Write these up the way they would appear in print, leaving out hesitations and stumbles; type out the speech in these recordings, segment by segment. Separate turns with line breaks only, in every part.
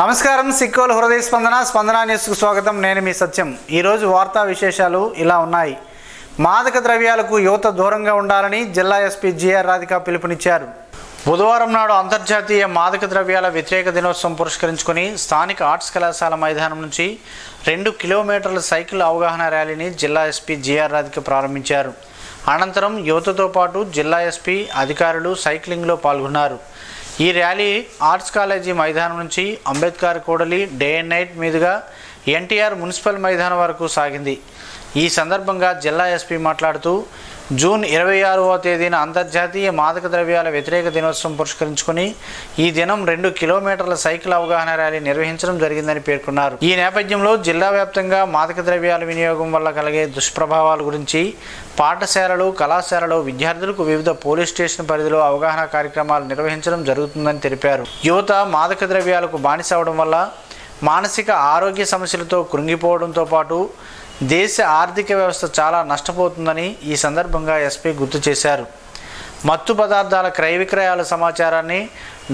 నమస్కారం సిక్కోలు హృదయ స్పందన న్యూస్కు స్వాగతం. నేను మీ సత్యం. ఈరోజు వార్తా విశేషాలు ఇలా ఉన్నాయి. మాదక ద్రవ్యాలకు యువత దూరంగా ఉండాలని జిల్లా ఎస్పీ జిఆర్ రాధిక పిలుపునిచ్చారు. బుధవారం నాడు అంతర్జాతీయ మాదక ద్రవ్యాల వ్యతిరేక దినోత్సవం పురస్కరించుకుని స్థానిక ఆర్ట్స్ కళాశాల మైదానం నుంచి 2 కిలోమీటర్ల సైకిల్ అవగాహన ర్యాలీని జిల్లా ఎస్పీ జిఆర్ రాధిక ప్రారంభించారు. అనంతరం యువతతో పాటు జిల్లా ఎస్పీ అధికారులు సైక్లింగ్లో పాల్గొన్నారు. ఈ ర్యాలీ ఆర్ట్స్ కాలేజీ మైదానం నుంచి అంబేద్కర్ కూడలి డే అండ్ నైట్ మీదుగా ఎన్టీఆర్ మున్సిపల్ మైదానం వరకు సాగింది. ఈ సందర్భంగా జిల్లా ఎస్పీ మాట్లాడుతూ జూన్ 26వ తేదీన అంతర్జాతీయ మాదక ద్రవ్యాల వ్యతిరేక దినోత్సవం పురస్కరించుకుని ఈ దినం 2 కిలోమీటర్ల సైకిల్ అవగాహన ర్యాలీ నిర్వహించడం జరిగిందని పేర్కొన్నారు. ఈ నేపథ్యంలో జిల్లా వ్యాప్తంగా మాదక ద్రవ్యాల వినియోగం వల్ల కలిగే దుష్ప్రభావాల గురించి పాఠశాలలు, కళాశాలలో విద్యార్థులకు వివిధ పోలీస్ స్టేషన్ పరిధిలో అవగాహన కార్యక్రమాలు నిర్వహించడం జరుగుతుందని తెలిపారు. యువత మాదక ద్రవ్యాలకు బానిస అవడం వల్ల మానసిక ఆరోగ్య సమస్యలతో కృంగిపోవడంతో పాటు దేశ ఆర్థిక వ్యవస్థ చాలా నష్టపోతుందని ఈ సందర్భంగా ఎస్పీ గుర్తు చేశారు. మత్తు పదార్థాల క్రయ విక్రయాల సమాచారాన్ని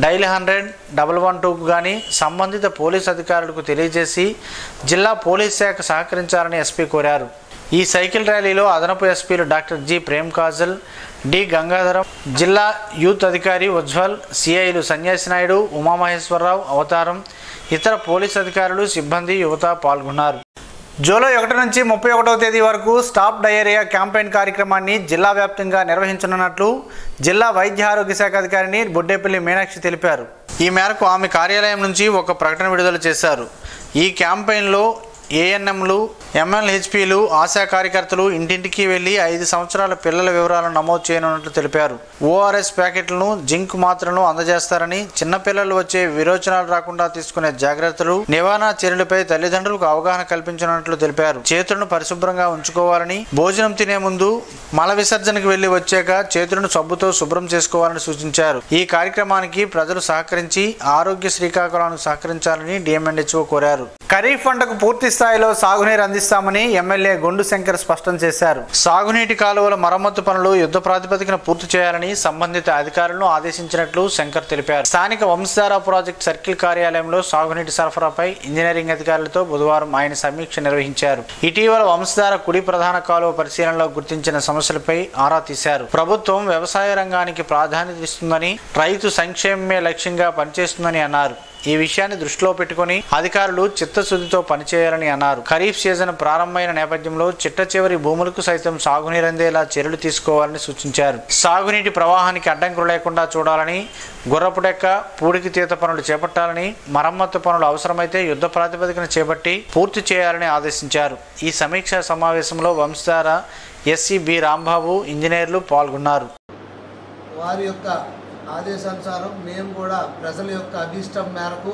డైల్ 100-112కు కానీ సంబంధిత పోలీస్ అధికారులకు తెలియజేసి జిల్లా పోలీస్ శాఖ సహకరించాలని ఎస్పీ కోరారు. ఈ సైకిల్ ర్యాలీలో అదనపు ఎస్పీలు doctor G Prem Kajal, D Gangadharam, జిల్లా యూత్ అధికారి ఉజ్వల్, సిఐలు సన్యాసి నాయుడు, ఉమామహేశ్వరరావు, అవతారం, ఇతర పోలీస్ అధికారులు, సిబ్బంది, యువత పాల్గొన్నారు. జూలై 1 నుంచి 31వ తేదీ వరకు స్టాప్ డయేరియా క్యాంపెయిన్ కార్యక్రమాన్ని జిల్లా వ్యాప్తంగా నిర్వహించనున్నట్లు జిల్లా వైద్య ఆరోగ్య శాఖ అధికారిని బొడ్డేపల్లి మీనాక్షి తెలిపారు. ఈ మేరకు ఆమె కార్యాలయం నుంచి ఒక ప్రకటన విడుదల చేశారు. ఈ క్యాంపెయిన్లో ఏఎన్ఎంలు, ఎంఎల్హెచ్పీలు, ఆశా కార్యకర్తలు ఇంటింటికి వెళ్లి 5 సంవత్సరాల పిల్లల వివరాలను నమోదు చేయనున్నట్లు తెలిపారు. ఓఆర్ఎస్ ప్యాకెట్లను, జింక్ మాత్రలను అందజేస్తారని, చిన్నపిల్లలు వచ్చే విరోచనాలు రాకుండా తీసుకునే జాగ్రత్తలు, నివారణ చర్యలపై తల్లిదండ్రులకు అవగాహన కల్పించనున్నట్లు తెలిపారు. చేతులను పరిశుభ్రంగా ఉంచుకోవాలని, భోజనం తినే ముందు, మల విసర్జనకు వెళ్లి వచ్చాక చేతులను సబ్బుతో శుభ్రం చేసుకోవాలని సూచించారు. ఈ కార్యక్రమానికి ప్రజలు సహకరించి ఆరోగ్య శ్రీకాకుళానికి సహకరించాలని డిఎంఎన్హెచ్ఓ కోరారు. ఖరీఫ్ పంటకు పూర్తి స్థాయిలో సాగునీరు అందిస్తామని ఎమ్మెల్యే గొండు శంకర్ స్పష్టం చేశారు. సాగునీటి కాలువల మరమ్మతు పనులు యుద్ధ ప్రాతిపదికన పూర్తి చేయాలని సంబంధిత అధికారులను ఆదేశించినట్లు శంకర్ తెలిపారు. స్థానిక వంశధార ప్రాజెక్టు సర్కిల్ కార్యాలయంలో సాగునీటి సరఫరాపై ఇంజనీరింగ్ అధికారులతో బుధవారం ఆయన సమీక్ష నిర్వహించారు. ఇటీవల వంశధార కుడి ప్రధాన కాలువ పరిశీలనలో గుర్తించిన సమస్యలపై ఆరా తీశారు. ప్రభుత్వం వ్యవసాయ రంగానికి ప్రాధాన్యత ఇస్తుందని, రైతు సంక్షేమమే లక్ష్యంగా పనిచేస్తుందని అన్నారు. ఈ విషయాన్ని దృష్టిలో పెట్టుకుని అధికారులు చిత్తశుద్ధితో పనిచేయాలని అన్నారు. ఖరీఫ్ సీజన్ ప్రారంభమైన నేపథ్యంలో చిట్ట చివరి భూములకు సైతం సాగునీరందేలా చర్యలు తీసుకోవాలని సూచించారు. సాగునీటి ప్రవాహానికి అడ్డంకులు లేకుండా చూడాలని, గుర్రపుడెక్క, పూడికి తీత పనులు చేపట్టాలని, మరమ్మత్తు పనులు అవసరమైతే యుద్ధ ప్రాతిపదికన చేపట్టి పూర్తి చేయాలని ఆదేశించారు. ఈ సమీక్షా సమావేశంలో వంశధార ఎస్సీ బి రాంబాబు, ఇంజనీర్లు పాల్గొన్నారు.
వారి యొక్క ఆదేశానుసారం మేము కూడా ప్రజల యొక్క అభీష్టం మేరకు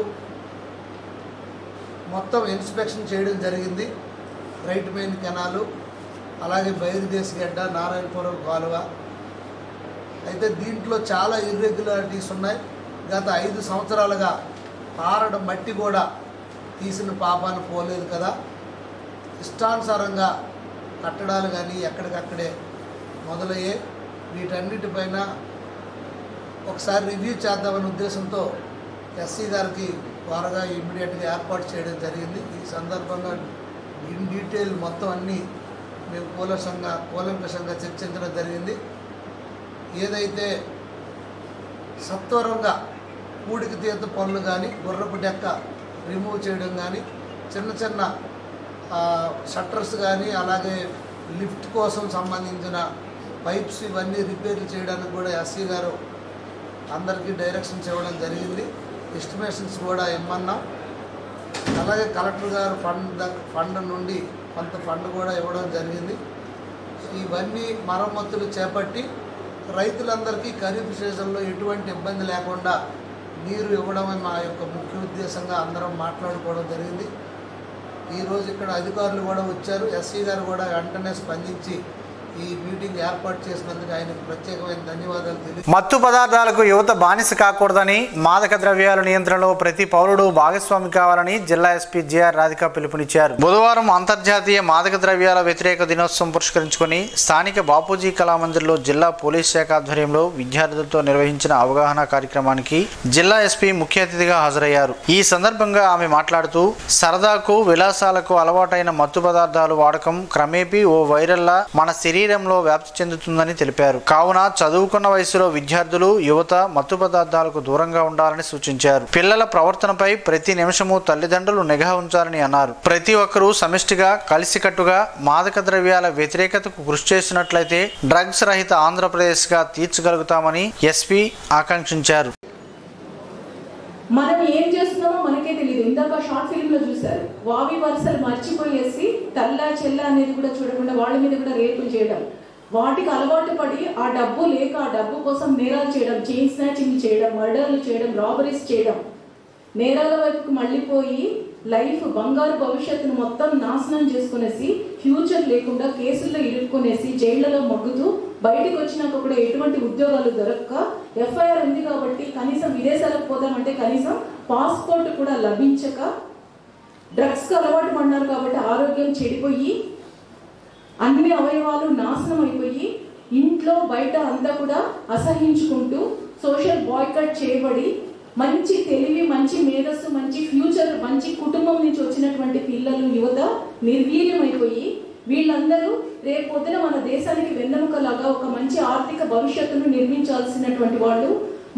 మొత్తం ఇన్స్పెక్షన్ చేయడం జరిగింది. రైట్ మెయిన్ కెనాలు, అలాగే బయలుదేశగడ్డ, నారాయణపురం కాలువ. అయితే దీంట్లో చాలా ఇర్రెగ్యులారిటీస్ ఉన్నాయి. గత 5 సంవత్సరాలుగా పారడం మట్టి కూడా తీసిన పాపాలు పోలేదు కదా. ఇష్టానుసారంగా కట్టడాలు కానీ ఎక్కడికక్కడే మొదలయ్యే. వీటన్నిటిపైన ఒకసారి రివ్యూ చేద్దామనే ఉద్దేశంతో ఎస్సీ గారికి త్వరగా ఇమ్మీడియట్గా ఏర్పాటు చేయడం జరిగింది. ఈ సందర్భంగా ఇన్ డీటెయిల్ మొత్తం అన్నీ మేము కూలంకషంగా చర్చించడం జరిగింది. ఏదైతే సత్వరంగా పూడికి తీత పనులు కానీ, గుర్రపు డెక్క రిమూవ్ చేయడం కానీ, చిన్న చిన్న షట్టర్స్ కానీ, అలాగే లిఫ్ట్ కోసం సంబంధించిన పైప్స్ ఇవన్నీ రిపేర్లు చేయడానికి కూడా ఎస్సీ గారు అందరికీ డైరెక్షన్స్ ఇవ్వడం జరిగింది. ఎస్టిమేషన్స్ కూడా ఇమ్మన్నాం. అలాగే కలెక్టర్ గారు ఫండ్ నుండి కొంత ఫండ్ కూడా ఇవ్వడం జరిగింది. ఇవన్నీ మరమ్మతులు చేపట్టి రైతులందరికీ ఖరీఫ్ సీజన్లో ఎటువంటి ఇబ్బంది లేకుండా నీరు ఇవ్వడమే మా యొక్క ముఖ్య ఉద్దేశంగా అందరం మాట్లాడుకోవడం జరిగింది. ఈరోజు ఇక్కడ అధికారులు కూడా వచ్చారు. ఎస్సీ గారు కూడా వెంటనే స్పందించి ఈ మీటింగ్ ఏర్పాటు చేసినందుకు ఆయనకు ప్రత్యేకమైన ధన్యవాదాలు తెలియజేస్తున్నాను.
మత్తు పదార్థాలకు యువత బానిస కాకూడదని, మాదక ద్రవ్యాల నియంత్రణలో ప్రతి పౌరుడు భాగస్వామి కావాలని జిల్లా ఎస్పీ జిఆర్ రాధిక పిలుపునిచ్చారు. బుధవారం అంతర్జాతీయ మాదక ద్రవ్యాల వ్యతిరేక దినోత్సవం పురస్కరించుకొని స్థానిక బాపూజీ కళామందిర్లో జిల్లా పోలీస్ శాఖ ఆధ్వర్యంలో విద్యార్థులతో నిర్వహించిన అవగాహన కార్యక్రమానికి జిల్లా ఎస్పీ ముఖ్య అతిథిగా హాజరయ్యారు. ఈ సందర్భంగా ఆమె మాట్లాడుతూ సరదాకు విలాసాలకు అలవాటైన మత్తు పదార్థాలు వాడకం క్రమేపీ ఓ వైరల్లా మన శరీరంలో వ్యాప్తి చెందుతుందని తెలిపారు. కావున చదువుకున్న వయసులో విద్యార్థులు యువత మత్తు పదార్థాలకు దూరంగా ఉండాలని సూచించారు. పిల్లల ప్రవర్తనపై ప్రతి నిమిషము తల్లిదండ్రులు నిఘా ఉంచాలని అన్నారు. ప్రతి ఒక్కరూ సమిష్టిగా కలిసికట్టుగా మాదక ద్రవ్యాల వ్యతిరేకతకు కృషి చేసినట్లయితే డ్రగ్స్ రహిత ఆంధ్రప్రదేశ్గా తీర్చగలుగుతామని ఎస్పీ ఆకాంక్షించారు.
మనం ఏం చేస్తున్నామో మనకే తెలియదు. ఇందాక షార్ట్ ఫిల్మ్ లో చూసారు, వావి వరుసలు మర్చిపోయేసి తల్ల చెల్ల అనేది కూడా చూడకుండా వాళ్ళ మీద కూడా రేపులు చేయడం, వాటికి అలవాటు పడి ఆ డబ్బు లేక ఆ డబ్బు కోసం నేరాలు చేయడం, చైన్ స్నాచింగ్ చేయడం, మర్డర్లు చేయడం, రాబరీస్ చేయడం, నేరాల వైపుకు మళ్ళీపోయి లైఫ్ బంగారు భవిష్యత్తును మొత్తం నాశనం చేసుకునేసి ఫ్యూచర్ లేకుండా కేసుల్లో ఇరుక్కునేసి జైళ్లలో మగ్గుతూ బయటికి వచ్చినాక కూడా ఎటువంటి ఉద్యోగాలు దొరక్క ఎఫ్ఐఆర్ ఉంది కాబట్టి కనీసం విదేశాలకు పోదామంటే కనీసం పాస్పోర్ట్ కూడా లభించక డ్రగ్స్కి అలవాటు పడినారు కాబట్టి ఆరోగ్యం చెడిపోయి అన్ని అవయవాలు నాశనం అయిపోయి ఇంట్లో బయట అంతా కూడా అసహించుకుంటూ సోషల్ బాయ్కట్ చేయబడి మంచి తెలివి, మంచి మేధస్సు, మంచి ఫ్యూచర్, మంచి కుటుంబం నుంచి వచ్చినటువంటి పిల్లలు యువత నిర్వీర్యమైపోయి వీళ్ళందరూ రేపొద్దున మన దేశానికి వెన్నెముకలాగా ఒక మంచి ఆర్థిక భవిష్యత్తును నిర్మించాల్సినటువంటి వాళ్ళు,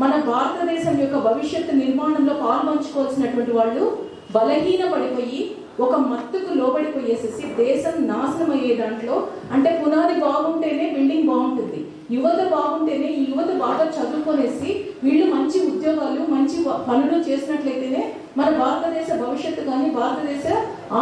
మన భారతదేశం యొక్క భవిష్యత్తు నిర్మాణంలో పాల్పంచుకోవాల్సినటువంటి వాళ్ళు బలహీన పడిపోయి ఒక మత్తుకు లోబడిపోయేసేసి దేశం నాశనం అయ్యే దాంట్లో, అంటే పునాది బాగుంటేనే బిల్డింగ్ బాగుంటుంది, యువత బాగుంటేనే ఈ యువత బాగా చదువుకొనేసి వీళ్ళు మంచి ఉద్యోగాలు మంచి పనులు చేసినట్లయితేనే మన భారతదేశ భవిష్యత్తు కానీ భారతదేశ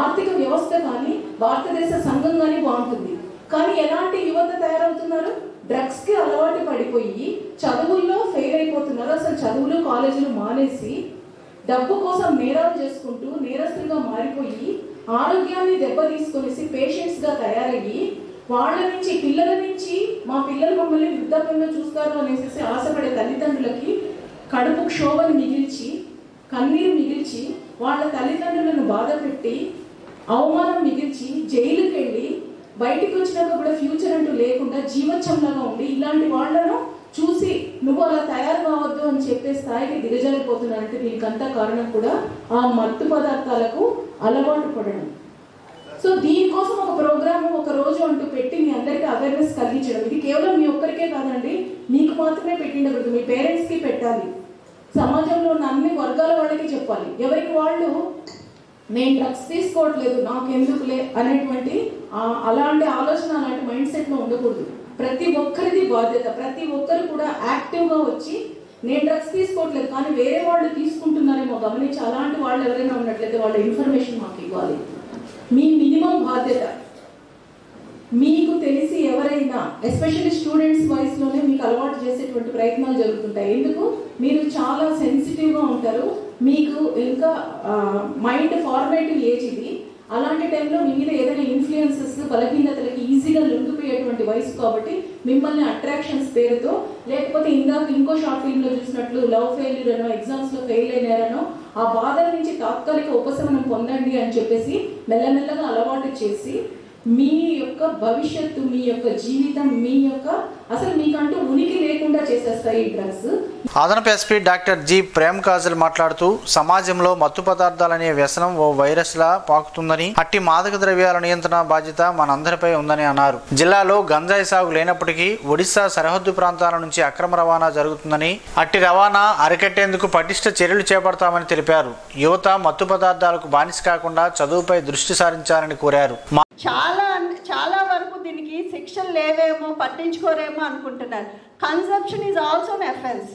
ఆర్థిక వ్యవస్థ కానీ భారతదేశ సంఘం కానీ బాగుంటుంది. కానీ ఎలాంటి యువత తయారవుతున్నారు? డ్రగ్స్కి అలవాటు పడిపోయి చదువుల్లో ఫెయిల్ అయిపోతున్నారు. అసలు చదువులు కాలేజీలు మానేసి డబ్బు కోసం నేరాలు చేసుకుంటూ నేరస్తులుగా మారిపోయి ఆరోగ్యాన్ని దెబ్బతీసుకొనేసి పేషెంట్స్గా తయారయ్యి వాళ్ళ నుంచి పిల్లల నుంచి మా పిల్లలు మమ్మల్ని వృద్ధాప్యంలో చూస్తారు అనేసి ఆశపడే తల్లిదండ్రులకి కడుపు క్షోభను మిగిల్చి కన్నీరు మిగిల్చి వాళ్ళ తల్లిదండ్రులను బాధ పెట్టి అవమానం మిగిల్చి జైలుకి వెళ్ళి బయటికి వచ్చినాక కూడా ఫ్యూచర్ అంటూ లేకుండా జీవోత్సవంలాగా ఉండి ఇలాంటి వాళ్ళను చూసి నువ్వు అలా తయారు కావద్దు అని చెప్పే స్థాయికి దిగజారిపోతున్నారంటే దీనికంతా కారణం కూడా ఆ మత్తు పదార్థాలకు అలవాటు పడడం. సో దీనికోసం ఒక ప్రోగ్రామ్ ఒక రోజు అంటూ పెట్టి మీ అందరికీ అవేర్నెస్ కలిగించడం, ఇది కేవలం మీ ఒక్కరికే కాదండి, మీకు మాత్రమే పెట్టిండకూడదు, మీ పేరెంట్స్కి పెట్టాలి, సమాజంలో ఉన్న అన్ని వర్గాల వాళ్ళకి చెప్పాలి. ఎవరికి వాళ్ళు నేను డ్రగ్స్ తీసుకోవట్లేదు నాకెందుకులే అనేటువంటి అలాంటి ఆలోచన అలాంటి మైండ్ సెట్లో ఉండకూడదు. ప్రతి ఒక్కరిది బాధ్యత, ప్రతి ఒక్కరు కూడా యాక్టివ్గా వచ్చి నేను డ్రగ్స్ తీసుకోవట్లేదు కానీ వేరే వాళ్ళు తీసుకుంటున్నారేమో గమనించి అలాంటి వాళ్ళు ఎవరైనా ఉన్నట్లయితే వాళ్ళ ఇన్ఫర్మేషన్ మాకు ఇవ్వాలి. మీ మినిమం బాధ్యత. మీకు తెలిసి ఎవరైనా ఎస్పెషల్లీ స్టూడెంట్స్ వయసులోనే మీకు అలవాటు చేసేటువంటి ప్రయత్నాలు జరుగుతుంటాయి. ఎందుకు? మీరు చాలా సెన్సిటివ్గా ఉంటారు, మీకు ఇంకా మైండ్ ఫార్మేటివ్ ఏజ్ ఇది. అలాంటి టైంలో మీ మీద ఏదైనా ఇన్ఫ్లుయెన్సెస్ బలహీనతలకి ఈజీగా లొంగిపోయేటువంటి వయసు కాబట్టి మిమ్మల్ని అట్రాక్షన్స్ పేరుతో లేకపోతే ఇంకో షార్ట్ ఫిల్మ్లో చూసినట్లు లవ్ ఫెయిల్యూర్ అనో ఎగ్జామ్స్లో ఫెయిల్ అయినారనో ఆ బాధల నుంచి తాత్కాలిక ఉపశమనం పొందండి అని చెప్పేసి మెల్లమెల్లగా అలవాటు చేసి మీ యొక్క భవిష్యత్తు, మీ యొక్క జీవితం, మీ యొక్క అసలు మీకంటూ ఉనికి లేకుండా చేసేస్తాయి ఈ డ్రగ్స్.
అదనపు SP doctor G Prem Kajal మాట్లాడుతూ సమాజంలో మత్తు పదార్థాలనే వ్యసనం ఓ వైరస్లా పాకుతుందని, అట్టి మాదక ద్రవ్యాల నియంత్రణ బాధ్యత మనందరిపై ఉందని అన్నారు. జిల్లాలో గంజాయి సాగు లేనప్పటికీ ఒడిశా సరిహద్దు ప్రాంతాల నుంచి అక్రమ రవాణా జరుగుతుందని, అట్టి రవాణా అరికట్టేందుకు పటిష్ట చర్యలు చేపడతామని తెలిపారు. యువత మత్తు పదార్థాలకు బానిస కాకుండా చదువుపై దృష్టి సారించాలని కోరారు.
చాలా వరకు దీనికి శిక్షలు లేవేమో, పట్టించుకోరేమో అనుకుంటున్నారు. Consumption is also an offence.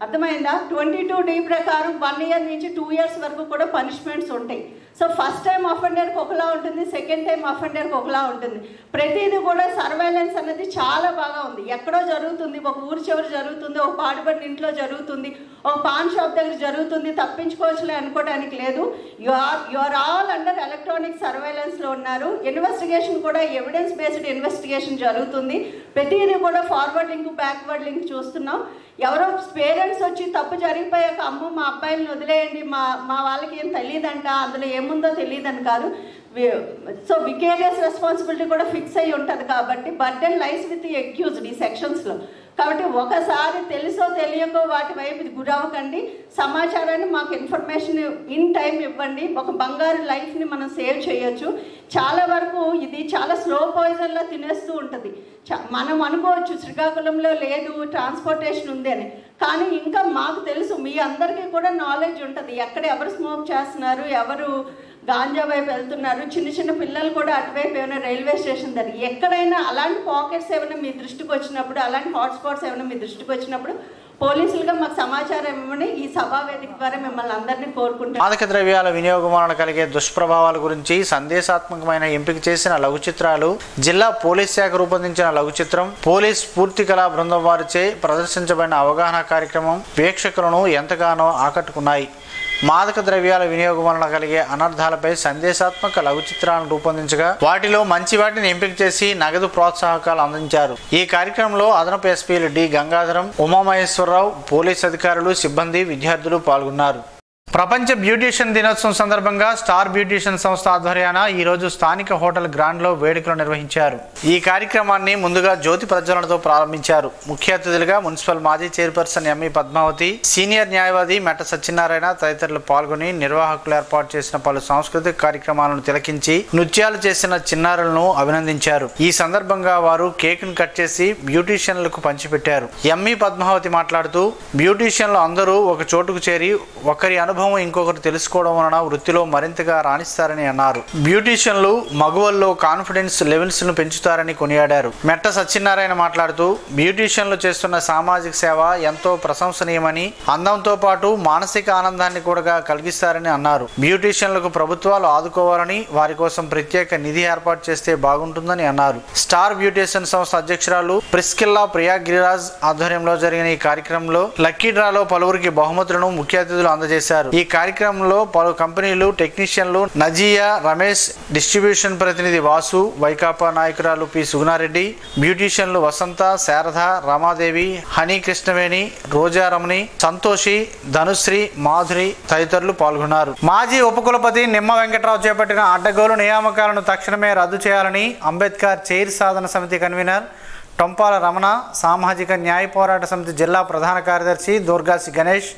అర్థమైందా? 22D ప్రకారం 1 year నుంచి 2 years వరకు కూడా పనిష్మెంట్స్ ఉంటాయి. సో ఫస్ట్ టైం అఫెండర్కి ఒకలా ఉంటుంది, సెకండ్ టైం అఫెండర్కి ఒకలా ఉంటుంది. ప్రతిదీ కూడా సర్వైలెన్స్ అనేది చాలా బాగా ఉంది. ఎక్కడో జరుగుతుంది, ఒక ఊరి చివరి జరుగుతుంది, ఒక పాడుబడిన ఇంట్లో జరుగుతుంది, ఒక పాన్ షాప్ దగ్గర జరుగుతుంది, తప్పించుకోవచ్చులే అనుకోవడానికి లేదు. You are all under electronic సర్వైలెన్స్లో ఉన్నారు. ఇన్వెస్టిగేషన్ కూడా ఎవిడెన్స్ బేస్డ్ ఇన్వెస్టిగేషన్ జరుగుతుంది. ప్రతిదీ కూడా ఫార్వర్డ్ లింక్ బ్యాక్వర్డ్ లింక్ చూస్తున్నాం. ఎవరో పేరెంట్స్ వచ్చి తప్పు జరిగిపోయాక అమ్మ మా అబ్బాయిని వదిలేయండి, మా వాళ్ళకి ఏం తెలియదంట, అందులో ఏముందో తెలియదని కాదు. సో వికేరియస్ రెస్పాన్సిబిలిటీ కూడా ఫిక్స్ అయ్యి ఉంటుంది కాబట్టి burden lies with the accused ఈ సెక్షన్స్లో. కాబట్టి ఒకసారి తెలుసో తెలియకో వాటి వైపు గురవ్వకండి. సమాచారాన్ని మాకు ఇన్ఫర్మేషన్ ఇన్ టైం ఇవ్వండి. ఒక బంగారు లైఫ్ని మనం సేవ్ చేయొచ్చు. చాలా వరకు ఇది చాలా స్లో పాయిజన్లో తినేస్తూ ఉంటుంది. మనం అనుకోవచ్చు శ్రీకాకుళంలో లేదు, ట్రాన్స్పోర్టేషన్ ఉంది అని, కానీ ఇంకా మాకు తెలుసు, మీ అందరికీ కూడా నాలెడ్జ్ ఉంటుంది ఎక్కడ ఎవరు స్మోక్ చేస్తున్నారు, ఎవరు గాంజా వైపు వెళ్తున్నారు. చిన్న చిన్న పిల్లలు కూడా అటువైపు ఏమైనా రైల్వే స్టేషన్ దగ్గర ఎక్కడైనా అలాంటి పాకెట్స్ ఏమైనా మీ దృష్టికి వచ్చినప్పుడు, అలాంటి హాట్స్పాట్స్ ఏమైనా మీ దృష్టికి వచ్చినప్పుడు పోలీసులుగా మాకు సమాచారం ఇవ్వమని ఈ సభా వేదిక ద్వారా మిమ్మల్ని అందరినీ కోరుకుంటున్నాం.
మాదక ద్రవ్యాల వినియోగం వలన కలిగే దుష్ప్రభావాల గురించి సందేశాత్మకమైన ఎంపిక చేసిన లఘు చిత్రాలు, జిల్లా పోలీస్ శాఖ రూపొందించిన లఘు చిత్రం, పోలీస్ పూర్తి కళా బృందం వారిచే ప్రదర్శించబడిన అవగాహన కార్యక్రమం ప్రేక్షకులను ఎంతగానో ఆకట్టుకున్నాయి. మాదక ద్రవ్యాల వినియోగం వలన కలిగే అనర్థాలపై సందేశాత్మక లఘు చిత్రాలను రూపొందించగా వాటిలో మంచి వాటిని ఎంపిక చేసి నగదు ప్రోత్సాహకాలు అందించారు. ఈ కార్యక్రమంలో అదనపు ఎస్పీలు డి గంగాధరం, ఉమామహేశ్వరరావు, పోలీస్ అధికారులు, సిబ్బంది, విద్యార్థులు పాల్గొన్నారు. ప్రపంచ బ్యూటీషియన్ దినోత్సవం సందర్భంగా స్టార్ బ్యూటీషియన్ సంస్థ ఆధ్వర్యాన ఈరోజు స్థానిక హోటల్ గ్రాండ్లో వేడుకలు నిర్వహించారు. ఈ కార్యక్రమాన్ని ముందుగా జ్యోతి ప్రజ్వలనతో ప్రారంభించారు. ముఖ్య అతిథులుగా మున్సిపల్ మాజీ చైర్పర్సన్ ఎంఈ పద్మావతి, సీనియర్ న్యాయవాది మెట్ట సత్యనారాయణ తదితరులు పాల్గొని నిర్వాహకులు ఏర్పాటు చేసిన పలు సాంస్కృతిక కార్యక్రమాలను తిలకించి నృత్యాలు చేసిన చిన్నారులను అభినందించారు. ఈ సందర్భంగా వారు కేక్ను కట్ చేసి బ్యూటీషియన్లకు పంచిపెట్టారు. ఎంఈ పద్మావతి మాట్లాడుతూ బ్యూటీషియన్లు అందరూ ఒక చోటుకు చేరి ఒకరి అనుభవం ఇంకొకరు తెలుసుకోవడం వలన వృత్తిలో మరింతగా రాణిస్తారని అన్నారు. బ్యూటీషియన్లు మగువల్లో కాన్ఫిడెన్స్ లెవెల్స్ ను పెంచుతారని కొనియాడారు. మెట్ట సత్యనారాయణ మాట్లాడుతూ బ్యూటీషియన్లు చేస్తున్న సామాజిక సేవ ఎంతో ప్రశంసనీయమని, అందంతో పాటు మానసిక ఆనందాన్ని కూడా కలిగిస్తారని అన్నారు. బ్యూటీషియన్లకు ప్రభుత్వాలు ఆదుకోవాలని, వారి కోసం ప్రత్యేక నిధి ఏర్పాటు చేస్తే బాగుంటుందని అన్నారు. స్టార్ బ్యూటీషియన్ సంస్థ అధ్యక్షురాలు ప్రిస్కిల్లా ప్రియా గిరిరాజ్ ఆధ్వర్యంలో జరిగిన ఈ కార్యక్రమంలో లక్కీ డ్రాలో పలువురికి బహుమతులను ముఖ్య అతిథులు అందజేశారు. ఈ కార్యక్రమంలో పలు కంపెనీలు, టెక్నీషియన్లు, నజియా రమేష్, డిస్ట్రిబ్యూషన్ ప్రతినిధి వాసు, వైకాపా నాయకురాలు పి సుగుణారెడ్డి, బ్యూటీషియన్లు వసంత, శారద, రమాదేవి, హనీ కృష్ణవేణి, రోజారమణి, సంతోషి, ధనుశ్రీ, మాధురి తదితరులు పాల్గొన్నారు. మాజీ ఉపకులపతి నిమ్మ వెంకట్రావు చేపట్టిన అడ్డగోలు నియామకాలను తక్షణమే రద్దు చేయాలని అంబేద్కర్ చైర్ సాధన సమితి కన్వీనర్ టొంపాల రమణ, సామాజిక న్యాయ పోరాట సమితి జిల్లా ప్రధాన కార్యదర్శి దూర్గాసి గణేష్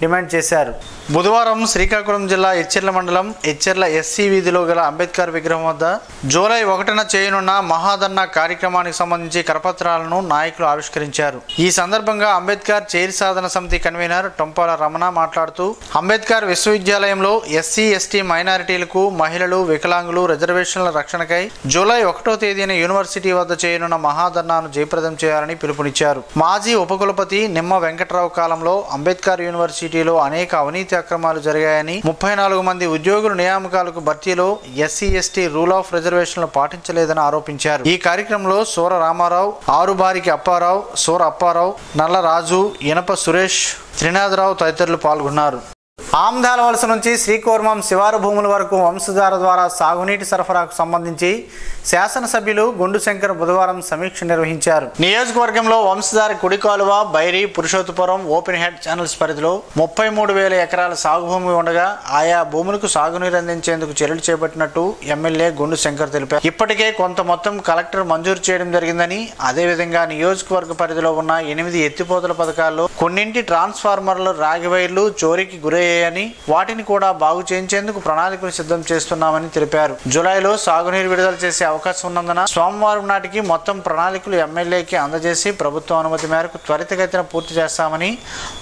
డిమాండ్ చేశారు. బుధవారం శ్రీకాకుళం జిల్లా ఎచ్చెర్ల మండలం ఎచ్చెర్ల ఎస్సీ వీధిలో గల అంబేద్కర్ విగ్రహం వద్ద జూలై 1న చేయనున్న మహాధర్నా కార్యక్రమానికి సంబంధించి కరపత్రాలను నాయకులు ఆవిష్కరించారు. ఈ సందర్భంగా అంబేద్కర్ చైర్ సాధన సమితి కన్వీనర్ టొంపాల రమణ మాట్లాడుతూ అంబేద్కర్ విశ్వవిద్యాలయంలో ఎస్సీ, ఎస్టీ మైనారిటీలకు, మహిళలు, వికలాంగులు రిజర్వేషన్ల రక్షణకై జూలై 1వ తేదీన యూనివర్సిటీ వద్ద చేయనున్న మహాధర్నాను జయప్రదం చేయాలని పిలుపునిచ్చారు. మాజీ ఉపకులపతి నిమ్మ వెంకట్రావు కాలంలో అంబేద్కర్ యూనివర్సిటీలో అనేక అవినీతి అక్రమాలు జరిగాయని, 34 మంది ఉద్యోగుల నియామకాలకు భర్తీలో ఎస్సీ, ఎస్టీ రూల్ ఆఫ్ రిజర్వేషన్లు పాటించలేదని ఆరోపించారు. ఈ కార్యక్రమంలో సూర రామారావు, ఆరుబారికి అప్పారావు, సూర అప్పారావు, నల్ల రాజు, ఇనప సురేష్, త్రినాథరావు తదితరులు పాల్గొన్నారు. ఆమ్దాల వలస నుంచి శ్రీకూర్మం శివారు భూముల వరకు వంశధార ద్వారా సాగునీటి సరఫరాకు సంబంధించి శాసనసభ్యులు గుండు శంకర్ బుధవారం సమీక్ష నిర్వహించారు. నియోజకవర్గంలో వంశధార కుడి కాలువ, Bairi, Purushottapuram open head channels పరిధిలో 33,000 ఎకరాల సాగు భూమి ఉండగా ఆయా భూములకు సాగునీరు అందించేందుకు చర్యలు చేపట్టినట్టు ఎమ్మెల్యే గుండు శంకర్ తెలిపారు. ఇప్పటికే కొంత మొత్తం కలెక్టర్ మంజూరు చేయడం జరిగిందని, అదేవిధంగా నియోజకవర్గ పరిధిలో ఉన్న 8 ఎత్తిపోతల పథకాల్లో కొన్నింటి ట్రాన్స్ఫార్మర్లు, రాగి వైర్లు చోరీకి గురయ్యాయని, వాటిని కూడా బాగు చేయించేందుకు ప్రణాళికలు సిద్ధం చేస్తున్నామని తెలిపారు. జూలైలో సాగునీరు విడుదల చేసే అవకాశం ఉన్నందున సోమవారం నాటికి మొత్తం ప్రణాళికలు ఎమ్మెల్యేకి అందజేసి ప్రభుత్వ అనుమతి మేరకు త్వరితగతిన పూర్తి చేస్తామని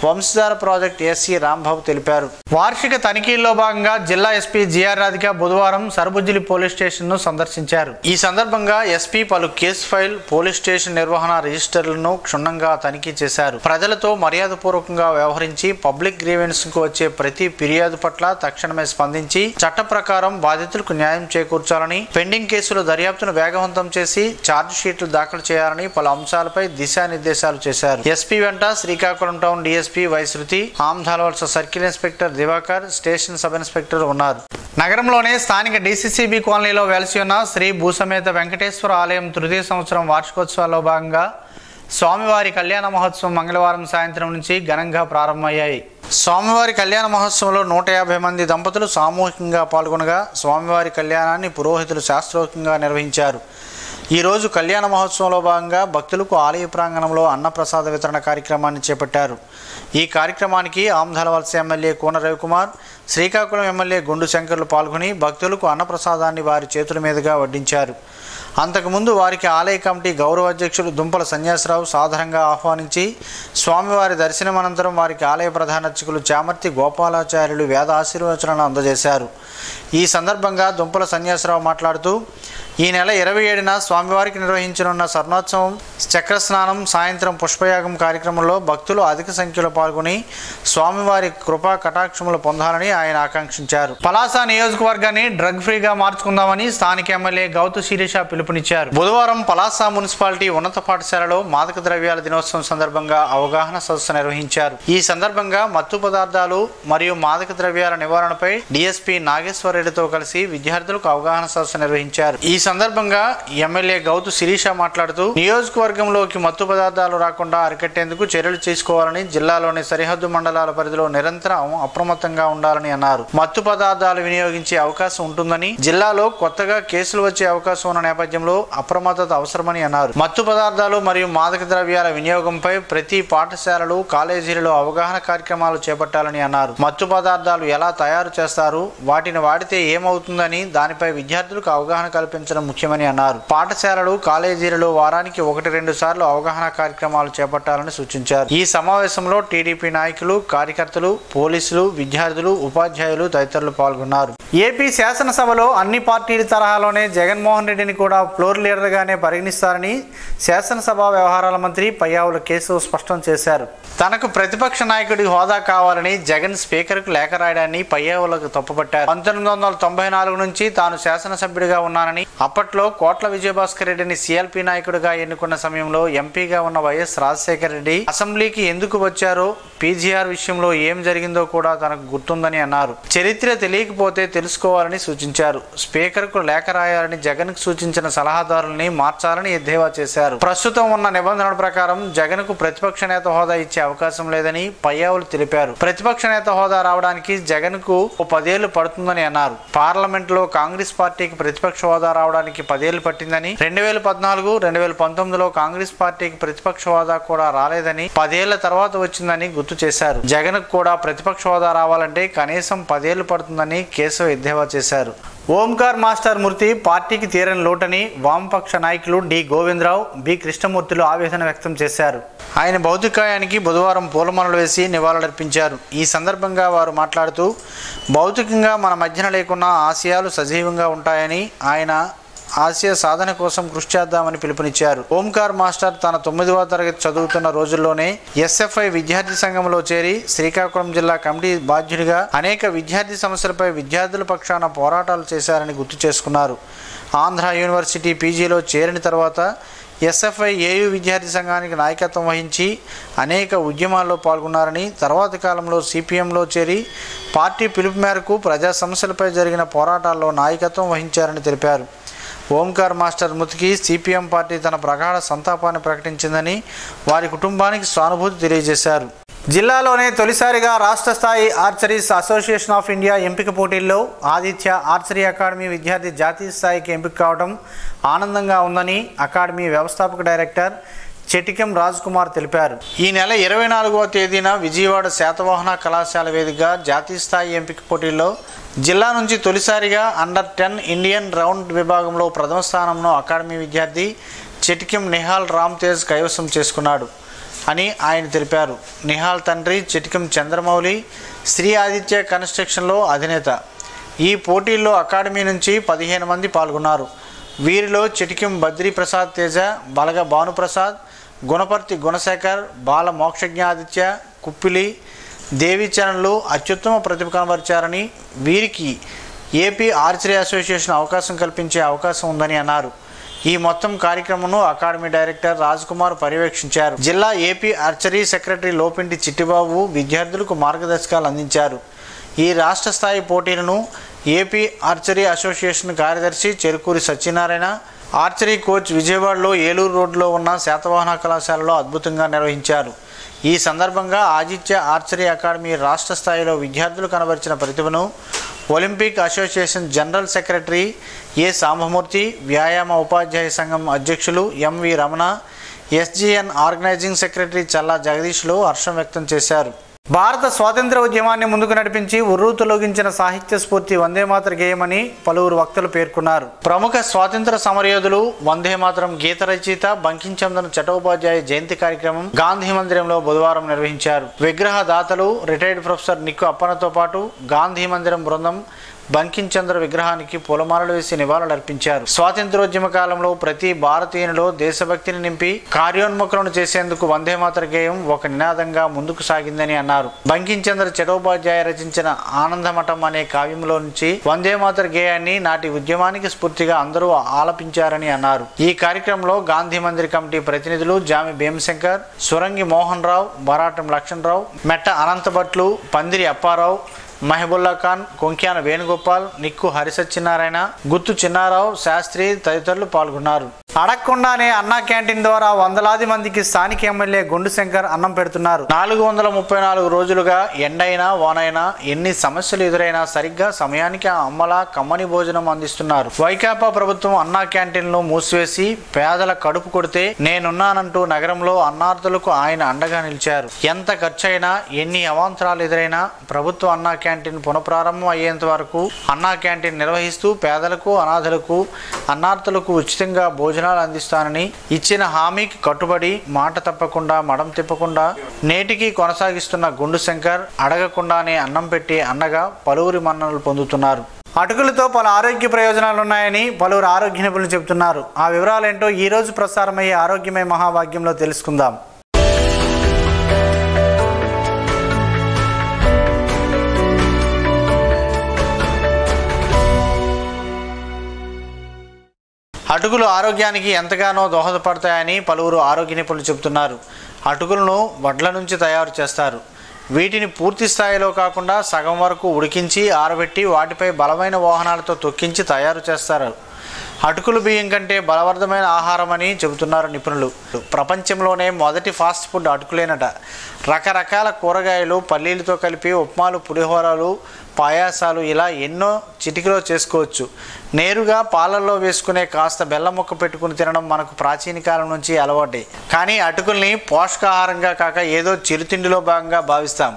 వంశధార ప్రాజెక్ట్ ఎస్సీ రాంబాబు తెలిపారు. వార్షిక తనిఖీల్లో భాగంగా జిల్లా ఎస్పీ జిఆర్ రాధిక బుధవారం సర్బుజ్జిలి పోలీస్ స్టేషన్ ను సందర్శించారు. ఈ సందర్భంగా ఎస్పీ పలు కేసు ఫైల్, పోలీస్ స్టేషన్ నిర్వహణ రిజిస్టర్లను క్షుణ్ణంగా తనిఖీ చేశారు. ప్రజలతో మర్యాదపూర్వకంగా వ్యవహరించి పబ్లిక్ గ్రీవెన్స్ కు వచ్చే ప్రతి ఫిర్యాదు పట్ల తక్షణమే స్పందించి చట్ట ప్రకారం బాధితులకు న్యాయం చేకూర్చాలని, పెండింగ్ కేసుల దర్యాప్తును వేగవంతం చేసి ఛార్జ్ షీట్లు దాఖలు చేయాలని పలు అంశాలపై దిశానిర్దేశాలు చేశారు. ఎస్పీ వెంట Srikakulam town DSP Vaishruti, Amadalavalasa circle inspector Divakar, station sub inspector ఉన్నారు. నగరంలోని స్థానిక డీసీసీబీ కాలనీలో వెలసి ఉన్న శ్రీ భూసమేత వెంకటేశ్వర ఆలయం తృతీయ సంవత్సరం వార్షికోత్సవాల్లో భాగంగా స్వామివారి కళ్యాణ మహోత్సవం మంగళవారం సాయంత్రం నుంచి ఘనంగా ప్రారంభమయ్యాయి. స్వామివారి కళ్యాణ మహోత్సవంలో 150 మంది దంపతులు సామూహికంగా పాల్గొనగా స్వామివారి కళ్యాణాన్ని పురోహితులు శాస్త్రోక్తంగా నిర్వహించారు. ఈరోజు కళ్యాణ మహోత్సవంలో భాగంగా భక్తులకు ఆలయ ప్రాంగణంలో అన్నప్రసాద వితరణ కార్యక్రమాన్ని చేపట్టారు. ఈ కార్యక్రమానికి ఆమ్దాలవలస ఎమ్మెల్యే కోన రవికుమార్, శ్రీకాకుళం ఎమ్మెల్యే గుండు శంకర్లు పాల్గొని భక్తులకు అన్నప్రసాదాన్ని వారి చేతుల మీదుగా వడ్డించారు. అంతకుముందు వారికి ఆలయ కమిటీ గౌరవ అధ్యక్షులు దుంపల సన్యాసరావు సాదరంగా ఆహ్వానించి స్వామివారి దర్శనం అనంతరం వారికి ఆలయ ప్రధాన అర్చకులు చామర్తి గోపాలాచార్యులు వేద ఆశీర్వచనాలను అందజేశారు. ఈ సందర్భంగా దుంపల సన్యాసరావు మాట్లాడుతూ ఈ నెల 27న స్వామివారికి నిర్వహించనున్న స్వర్ణోత్సవం, చక్రస్నానం, సాయంత్రం పుష్పయాగం కార్యక్రమంలో భక్తులు అధిక సంఖ్యలో పాల్గొని స్వామివారి కృపా కటాక్షములు పొందాలని ఆయన ఆకాంక్షించారు. పలాస నియోజకవర్గాన్ని డ్రగ్ ఫ్రీగా మార్చుకుందామని స్థానిక ఎమ్మెల్యే గౌతు శిరీష పిలుపునిచ్చారు. బుధవారం పలాస మున్సిపాలిటీ ఉన్నత పాఠశాలలో మాదక ద్రవ్యాల దినోత్సవం సందర్భంగా అవగాహన సదస్సు నిర్వహించారు. ఈ సందర్భంగా మత్తు పదార్థాలు మరియు మాదక ద్రవ్యాల నివారణపై డీఎస్పీ నాగేశ్వరరెడ్డితో కలిసి విద్యార్థులకు అవగాహన సదస్సు నిర్వహించారు. ఈ సందర్భంగా ఎమ్మెల్యే గౌతు శిరీష మాట్లాడుతూ నియోజకవర్గంలోకి మత్తు పదార్థాలు రాకుండా అరికట్టేందుకు చర్యలు తీసుకోవాలని, జిల్లాలోని సరిహద్దు మండలాల పరిధిలో నిరంతరం అప్రమత్తంగా ఉండాలని అన్నారు. మత్తు పదార్థాలు వినియోగించే అవకాశం ఉంటుందని, జిల్లాలో కొత్తగా కేసులు వచ్చే అవకాశం ఉన్న నేపథ్యంలో అప్రమత్తత అవసరమని అన్నారు. మత్తు పదార్థాలు మరియు మాదక ద్రవ్యాల వినియోగంపై ప్రతి పాఠశాలలు, కాలేజీలలో అవగాహన కార్యక్రమాలు చేపట్టాలని అన్నారు. మత్తు పదార్థాలు ఎలా తయారు చేస్తారు, వాటిని వాడితే ఏమవుతుందని దానిపై విద్యార్థులకు అవగాహన కల్పించడం ముఖ్యమని అన్నారు. పాఠశాలలు, కాలేజీలలో వారానికి 1-2 సార్లు అవగాహన కార్యక్రమాలు చేపట్టాలని సూచించారు. ఈ సమావేశంలో టీడీపీ నాయకులు, కార్యకర్తలు, పోలీసులు, విద్యార్థులు, ఉపాధ్యాయులు తదితరులు పాల్గొన్నారు. ఏపీ శాసనసభలో అన్ని పార్టీల తరహాలోనే జగన్మోహన్ రెడ్డిని కూడా ఫ్లోర్ లీడర్గానే పరిగణిస్తారని శాసనసభ వ్యవహారాల మంత్రి పయ్యావుల కేశవ్ స్పష్టం చేశారు. తనకు ప్రతిపక్ష నాయకుడి హోదా కావాలని జగన్ స్పీకర్కు లేఖ రాయడాన్ని పయ్యావులకు తప్పుపట్టారు. 1994 నుంచి తాను శాసనసభ్యుడిగా ఉన్నానని, అప్పట్లో కోట్ల విజయభాస్కర్ రెడ్డిని సీఎల్పీ నాయకుడిగా ఎన్నుకున్న సమయంలో ఎంపీగా ఉన్న వైఎస్ రాజశేఖర రెడ్డి అసెంబ్లీకి ఎందుకు వచ్చారో, పీజీఆర్ విషయంలో ఏం జరిగిందో కూడా తనకు గుర్తుందని అన్నారు. చరిత్ర తెలియకపోతే తెలుసుకోవాలని సూచించారు. స్పీకర్కు లేఖ రాయాలని జగన్కు సూచించిన సలహాదారుల్ని మార్చాలని ఎద్దేవా చేశారు. ప్రస్తుతం ఉన్న నిబంధనల ప్రకారం జగన్కు ప్రతిపక్ష నేత హోదా ఇచ్చే అవకాశం లేదని పయ్యావులు తెలిపారు. ప్రతిపక్ష నేత హోదా రావడానికి జగన్కు 10 ఏళ్లు పడుతుందని అన్నారు. పార్లమెంట్లో కాంగ్రెస్ పార్టీకి ప్రతిపక్ష హోదా రావడానికి 10 ఏళ్లు పట్టిందని, 2014, 2019లో కాంగ్రెస్ పార్టీకి ప్రతిపక్ష హోదా కూడా రాలేదని, 10 ఏళ్ల తర్వాత వచ్చిందని గుర్తు చేశారు. జగన్కు కూడా ప్రతిపక్ష హోదా రావాలంటే కనీసం 10 ఏళ్లు పడుతుందని కేశవ్ ఎద్దేవా చేశారు. ఓంకార్ మాస్టర్ మృతి పార్టీకి తీరని లోటని వామపక్ష నాయకులు డి గోవిందరావు, బి కృష్ణమూర్తులు ఆవేదన వ్యక్తం చేశారు. ఆయన భౌతికాయానికి బుధవారం పూలమాలలు వేసి నివాళులర్పించారు. ఈ సందర్భంగా వారు మాట్లాడుతూ భౌతికంగా మన మధ్యన లేకున్నా ఆశయాలు సజీవంగా ఉంటాయని, ఆయన ఆశయ సాధన కోసం కృషి చేద్దామని పిలుపునిచ్చారు. ఓంకార్ మాస్టర్ తన 9వ తరగతి చదువుతున్న రోజుల్లోనే ఎస్ఎఫ్ఐ విద్యార్థి సంఘంలో చేరి శ్రీకాకుళం జిల్లా కమిటీ బాధ్యుడిగా అనేక విద్యార్థి సమస్యలపై విద్యార్థుల పక్షాన పోరాటాలు చేశారని గుర్తు చేసుకున్నారు. ఆంధ్ర యూనివర్సిటీ పీజీలో చేరిన తర్వాత ఎస్ఎఫ్ఐ ఏయూ విద్యార్థి సంఘానికి నాయకత్వం వహించి అనేక ఉద్యమాల్లో పాల్గొన్నారని, తర్వాతి కాలంలో సిపిఎంలో చేరి పార్టీ పిలుపు మేరకు ప్రజా సమస్యలపై జరిగిన పోరాటాల్లో నాయకత్వం వహించారని తెలిపారు. ఓంకార్ మాస్టర్ మృతికి సిపిఎం పార్టీ తన ప్రగాఢ సంతాపాన్ని ప్రకటించిందని, వారి కుటుంబానికి సానుభూతి తెలియజేశారు. జిల్లాలోనే తొలిసారిగా రాష్ట్ర స్థాయి ఆర్చరీస్ అసోసియేషన్ ఆఫ్ ఇండియా ఎంపిక పోటీల్లో ఆదిత్య ఆర్చరీ అకాడమీ విద్యార్థి జాతీయ స్థాయికి ఎంపిక కావడం ఆనందంగా ఉందని అకాడమీ వ్యవస్థాపక డైరెక్టర్ చెటికెం రాజ్ కుమార్ తెలిపారు. ఈ నెల 24వ తేదీన విజయవాడ శాతవాహన కళాశాల వేదికగా జాతీయ స్థాయి ఎంపిక పోటీల్లో జిల్లా నుంచి తొలిసారిగా అండర్-10 ఇండియన్ రౌండ్ విభాగంలో ప్రథమ స్థానంలో అకాడమీ విద్యార్థి చెటికెం నిహాల్ రామ్ తేజ్ కైవసం చేసుకున్నాడు అని ఆయన తెలిపారు. నిహాల్ తండ్రి చెటికెం చంద్రమౌళి శ్రీ ఆదిత్య కన్స్ట్రక్షన్లో అధినేత. ఈ పోటీల్లో అకాడమీ నుంచి 15 మంది పాల్గొన్నారు. వీరిలో చెటికెం బద్రీ ప్రసాద్ తేజ, బలగ భానుప్రసాద్, గుణపర్తి గుణశేఖర్, బాల మోక్షజ్ఞ ఆదిత్య, కుప్పిలి దేవి ఛానళ్లు అత్యుత్తమ ప్రతిభ కనబరిచారని, వీరికి ఏపీ ఆర్చరీ అసోసియేషన్ అవకాశం కల్పించే అవకాశం ఉందని అన్నారు. ఈ మొత్తం కార్యక్రమంను అకాడమీ డైరెక్టర్ రాజ్ కుమార్ పర్యవేక్షించారు. జిల్లా AP archery secretary Lopinti Chittibabu విద్యార్థులకు మార్గదర్శకాలు అందించారు. ఈ రాష్ట్ర స్థాయి పోటీలను ఏపీ ఆర్చరీ అసోసియేషన్ కార్యదర్శి చెరుకూరి సత్యనారాయణ, ఆర్చరీ కోచ్ విజయవాడలో ఏలూరు రోడ్లో ఉన్న శాతవాహన కళాశాలలో అద్భుతంగా నిర్వహించారు. ఈ సందర్భంగా ఆదిత్య ఆర్చరీ అకాడమీ రాష్ట్ర స్థాయిలో విద్యార్థులు కనబరిచిన ప్రతిభను ఒలింపిక్ అసోసియేషన్ జనరల్ సెక్రటరీ ఏ సాంబమూర్తి, వ్యాయామ ఉపాధ్యాయ సంఘం అధ్యక్షులు ఎంవి రమణ, ఎస్జీఎన్ ఆర్గనైజింగ్ సెక్రటరీ చల్లా జగదీష్లు హర్షం వ్యక్తం చేశారు. భారత స్వాతంత్ర ఉద్యమాన్ని ముందుకు నడిపించి ఉర్రూతొలగించిన సాహిత్య స్ఫూర్తి వందేమాతర గేయమని పలువురు వక్తలు పేర్కొన్నారు. ప్రముఖ స్వాతంత్ర సమరయోధులు వందేమాతరం గీత రచయిత బంకించంద్ర చటోపాధ్యాయ జయంతి కార్యక్రమం గాంధీ మందిరంలో బుధవారం నిర్వహించారు. విగ్రహ దాతలు రిటైర్డ్ ప్రొఫెసర్ నిక్కు అప్పన్నతో పాటు గాంధీ మందిరం బృందం బంకించంద్ర విగ్రహానికి పూలమాలలు వేసి నివాళులర్పించారు. స్వాతంత్రోద్యమ కాలంలో ప్రతి భారతీయునిలో దేశభక్తిని నింపి కార్యోన్ముఖులను చేసేందుకు వందేమాతర గేయం ఒక నినాదంగా ముందుకు సాగిందని అన్నారు. బంకించంద్ర చటోపాధ్యాయ రచించిన ఆనందమఠం అనే కావ్యంలో నుంచి వందేమాతర గేయాన్ని నాటి ఉద్యమానికి స్ఫూర్తిగా అందరూ ఆలపించారని అన్నారు. ఈ కార్యక్రమంలో గాంధీ మందిర్ కమిటీ ప్రతినిధులు జామి భీమశంకర్, సురంగి మోహన్ రావు, బరాటం లక్ష్మణరావు, మెట్ట అనంతభట్లు, పందిరి అప్పారావు, మహిబుల్లా ఖాన్, కొంక్యాన వేణుగోపాల్, నిక్కు హరిసత్యనారాయణ, గుత్తు చిన్నారావు శాస్త్రి తదితరులు పాల్గొన్నారు. అడగకుండానే అన్నా క్యాంటీన్ ద్వారా వందలాది మందికి స్థానిక ఎమ్మెల్యే గుండు శంకర్ అన్నం పెడుతున్నారు. 434 రోజులుగా ఎండైనా వానైనా ఎన్ని సమస్యలు ఎదురైనా సరిగ్గా సమయానికి అమ్మలా కమ్మని భోజనం అందిస్తున్నారు. వైకాపా ప్రభుత్వం అన్నా క్యాంటీన్లు మూసివేసి పేదల కడుపు కొడితే నేనున్నానంటూ నగరంలో అన్నార్థులకు ఆయన అండగా నిలిచారు. ఎంత ఖర్చైనా ఎన్ని అవాంతరాలు ఎదురైనా ప్రభుత్వ అన్నా క్యాంటీన్ పునఃప్రారంభం అయ్యేంత వరకు అన్నా క్యాంటీన్ నిర్వహిస్తూ పేదలకు, అనాథలకు, అన్నార్థులకు ఉచితంగా భోజనాలు అందిస్తానని ఇచ్చిన హామీకి కట్టుబడి మాట తప్పకుండా మడం తిప్పకుండా నేటికి కొనసాగిస్తున్న గుండు శంకర్ అడగకుండానే అన్నం పెట్టి అన్నగా పలువురి మన్ననలు పొందుతున్నారు. అటుకులతో పలు ఆరోగ్య ప్రయోజనాలు ఉన్నాయని పలువురు ఆరోగ్య నిపుణులు చెబుతున్నారు. ఆ వివరాలేంటో ఈ రోజు ప్రసారమయ్యే ఆరోగ్యమయ మహాభాగ్యంలో తెలుసుకుందాం. అటుకులు ఆరోగ్యానికి ఎంతగానో దోహదపడతాయని పలువురు ఆరోగ్య నిపుణులు చెబుతున్నారు. అటుకులను వడ్ల నుంచి తయారు చేస్తారు. వీటిని పూర్తి స్థాయిలో కాకుండా సగం వరకు ఉడికించి ఆరబెట్టి వాటిపై బలమైన వాహనాలతో తొక్కించి తయారు చేస్తారు. అటుకులు బియ్యం కంటే బలవర్ధమైన ఆహారం అని చెబుతున్నారు నిపుణులు. ప్రపంచంలోనే మొదటి ఫాస్ట్ ఫుడ్ అటుకులేనట. రకరకాల కూరగాయలు, పల్లీలతో కలిపి ఉప్మాలు, పులిహోరాలు, పాయాసాలు ఇలా ఎన్నో చిటికలో చేసుకోవచ్చు. నేరుగా పాలల్లో వేసుకునే కాస్త బెల్లం ముక్క పెట్టుకుని తినడం మనకు ప్రాచీన కాలం నుంచి అలవాటే. కానీ అటుకుల్ని పోషకాహారంగా కాక ఏదో చిరుతిండిలో భాగంగా భావిస్తాం.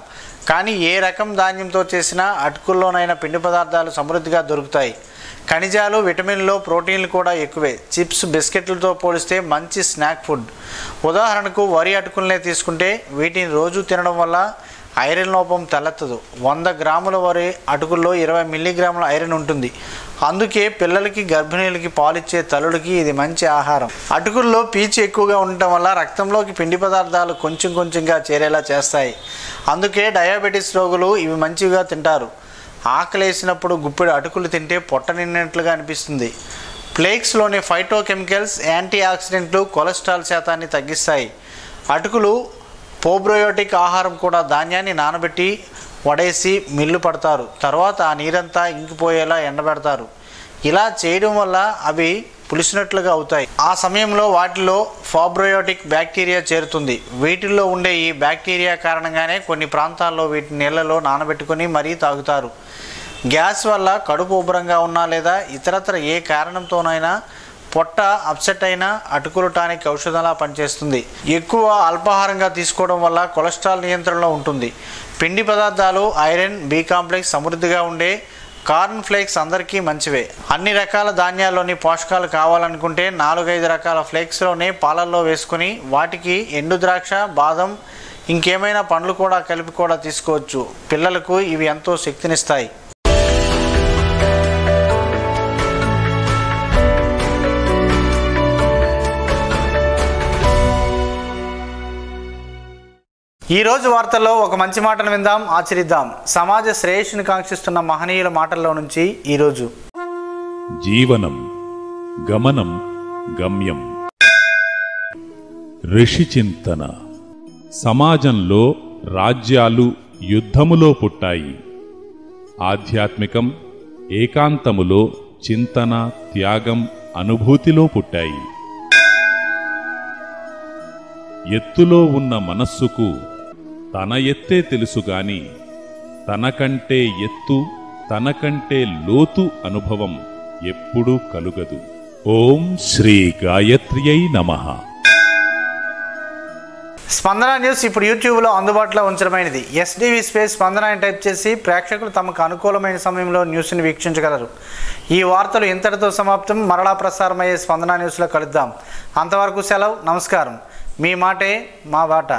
కానీ ఏ రకం ధాన్యంతో చేసినా అటుకుల్లోనైనా పిండి పదార్థాలు సమృద్ధిగా దొరుకుతాయి. ఖనిజాలు, విటమిన్లు, ప్రోటీన్లు కూడా ఎక్కువే. చిప్స్, బిస్కెట్లతో పోలిస్తే మంచి స్నాక్ ఫుడ్. ఉదాహరణకు వరి అటుకులనే తీసుకుంటే వీటిని రోజు తినడం వల్ల ఐరన్ లోపం తలెత్తదు. 100 గ్రాముల వరి అటుకుల్లో 20 మిల్లీగ్రాముల ఐరన్ ఉంటుంది. అందుకే పిల్లలకి, గర్భిణీలకి, పాలిచ్చే తల్లులకి ఇది మంచి ఆహారం. అటుకుల్లో పీచు ఎక్కువగా ఉండటం వల్ల రక్తంలోకి పిండి పదార్థాలు కొంచెం కొంచెంగా చేరేలా చేస్తాయి. అందుకే డయాబెటీస్ రోగులు ఇవి మంచిగా తింటారు. ఆకలేసినప్పుడు గుప్పెడు అటుకులు తింటే పొట్ట నిండినట్లుగా అనిపిస్తుంది. ఫ్లేక్స్లోని ఫైటో కెమికల్స్, యాంటీ ఆక్సిడెంట్లు కొలెస్ట్రాల్ శాతాన్ని తగ్గిస్తాయి. అటుకులు ప్రోబయోటిక్ ఆహారం కూడా. ధాన్యాన్ని నానబెట్టి వడేసి మిల్లు పడతారు. తర్వాత ఆ నీరంతా ఇంకిపోయేలా ఎండబెడతారు. ఇలా చేయడం వల్ల అవి పులిసినట్లుగా అవుతాయి. ఆ సమయంలో వాటిలో ప్రోబయోటిక్ బ్యాక్టీరియా చేరుతుంది. వీటిల్లో ఉండే ఈ బ్యాక్టీరియా కారణంగానే కొన్ని ప్రాంతాల్లో వీటిని నీళ్లలో నానబెట్టుకుని మరీ తాగుతారు. గ్యాస్ వల్ల కడుపు ఉబ్బరంగా ఉన్నా లేదా ఇతరత్ర ఏ కారణంతోనైనా పొట్ట అప్సెట్ అయినా అటుకులు టానిక్ ఔషధంలా పనిచేస్తుంది. ఎక్కువ అల్పాహారంగా తీసుకోవడం వల్ల కొలెస్ట్రాల్ నియంత్రణలో ఉంటుంది. పిండి పదార్థాలు ఐరన్, బి కాంప్లెక్స్ సమృద్ధిగా ఉండే కార్న్ ఫ్లేక్స్ అందరికీ మంచివే. అన్ని రకాల ధాన్యాల్లోని పోషకాలు కావాలనుకుంటే 4-5 రకాల ఫ్లేక్స్లోనే పాలల్లో వేసుకుని వాటికి ఎండు ద్రాక్ష, బాదం, ఇంకేమైనా పండ్లు కూడా కలిపి కూడా తీసుకోవచ్చు. పిల్లలకు ఇవి ఎంతో శక్తినిస్తాయి. ఈరోజు వార్తల్లో ఒక మంచి మాటను విందాం, ఆచరిద్దాం. సమాజ శ్రేయస్సును కాంక్షిస్తున్న మహనీయుల మాటల్లో నుంచి ఈరోజు.
జీవనం గమనం గమ్యం. ఋషి చింతన. సమాజంలో రాజ్యాలు యుద్ధములో పుట్టాయి. ఆధ్యాత్మికం ఏకాంతములో చింతన, త్యాగం, అనుభూతిలో పుట్టాయి. ఎత్తులో ఉన్న మనస్సుకు తన ఎత్తే తెలుసుగాని తనకంటే ఎత్తు, తనకంటే లోతు అనుభవం ఎప్పుడూ కలుగదు. ఓం శ్రీ గాయత్ర్యై నమః.
స్పందన న్యూస్ ఇప్పుడు యూట్యూబ్లో అందుబాటులో ఉంచడమైనది. ఎస్డివి స్పేస్ స్పందన అని టైప్ చేసి ప్రేక్షకులు తమకు అనుకూలమైన సమయంలో న్యూస్ని వీక్షించగలరు. ఈ వార్తలు ఇంతటితో సమాప్తం. మరలా ప్రసారమయ్యే స్పందన న్యూస్లో కలుద్దాం. అంతవరకు సెలవు. నమస్కారం. మీ మాటే మా బాట.